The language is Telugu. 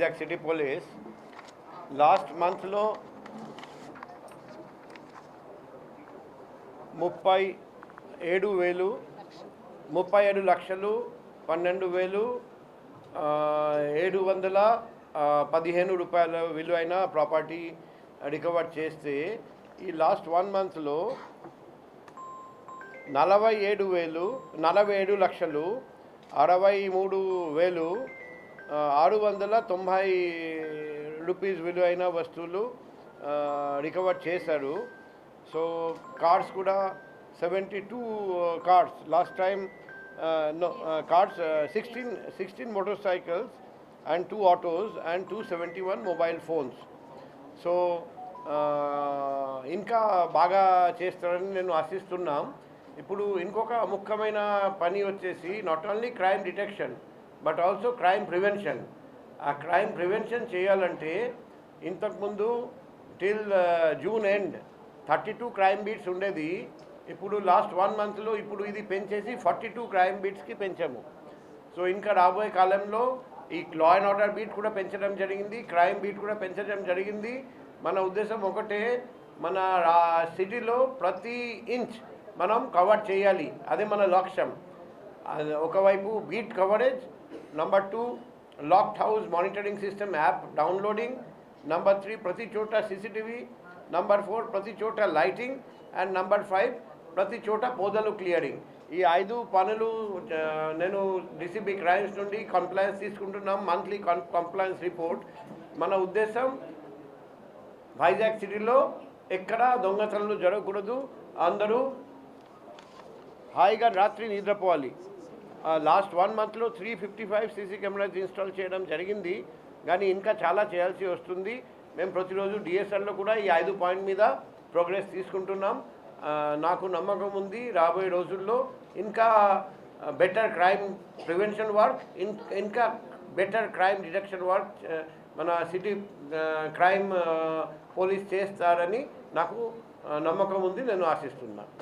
వైజాగ్ సిటీ పోలీస్ లాస్ట్ మంత్లో 37,12,715 రూపాయల విలువైన ప్రాపర్టీ రికవర్ చేస్తే ఈ లాస్ట్ 1 మంత్లో 47,63,690 రూపీస్ విలువైన వస్తువులు రికవర్ చేశారు. సో కార్స్ కూడా 72 cars last time, cars, 16 motorcycles and 2 autos and 271 mobile phones. So ఇంకా బాగా చేస్తారని నేను ఆశిస్తున్నాం. ఇప్పుడు ఇంకొక ముఖ్యమైన పని వచ్చేసి not only crime detection but also crime prevention. ఆ క్రైమ్ ప్రివెన్షన్ చేయాలంటే ఇంతకుముందు till June end 32 crime beats ఉండేది. ఇప్పుడు లాస్ట్ 1 మంత్లో ఇప్పుడు ఇది పెంచేసి 42 క్రైమ్ బీట్స్కి పెంచాము. సో ఇంకా రాబోయే కాలంలో ఈ లా అండ్ ఆర్డర్ బీట్ కూడా పెంచడం జరిగింది, క్రైమ్ బీట్ కూడా పెంచడం జరిగింది. మన ఉద్దేశం ఒకటే, మన సిటీలో ప్రతి ఇంచ్ మనం కవర్ చేయాలి, అదే మన లక్ష్యం. ఒకవైపు beat coverage, number 2 locked house monitoring system app downloading, number 3 ప్రతి చోట సీసీటీవీ, నెంబర్ 4 ప్రతి చోట లైటింగ్, అండ్ నెంబర్ 5 ప్రతి చోట పొదలు క్లియరింగ్. ఈ 5 పనులు నేను డీసీబీ క్రైమ్స్ నుండి కంప్లైంట్స్ తీసుకుంటున్నాం, మంత్లీ కంప్లైంట్స్ రిపోర్ట్. మన ఉద్దేశం వైజాగ్ సిటీలో ఎక్కడ దొంగతనాలు జరగకూడదు, అందరూ హాయిగా రాత్రి నిద్రపోవాలి. లాస్ట్ 1 మంత్లో 355 సీసీ కెమెరాస్ ఇన్స్టాల్ చేయడం జరిగింది, కానీ ఇంకా చాలా చేయాల్సి వస్తుంది. మేము ప్రతిరోజు డిఎస్ఎల్లో కూడా ఈ 5 పాయింట్ మీద ప్రోగ్రెస్ తీసుకుంటున్నాం. నాకు నమ్మకం ఉంది రాబోయే రోజుల్లో ఇంకా బెటర్ క్రైమ్ ప్రివెన్షన్ వర్క్, ఇంకా బెటర్ క్రైమ్ డిటెక్షన్ వర్క్ మన సిటీ క్రైమ్ పోలీస్ చేస్తారని నాకు నమ్మకం ఉంది, నేను ఆశిస్తున్నాను.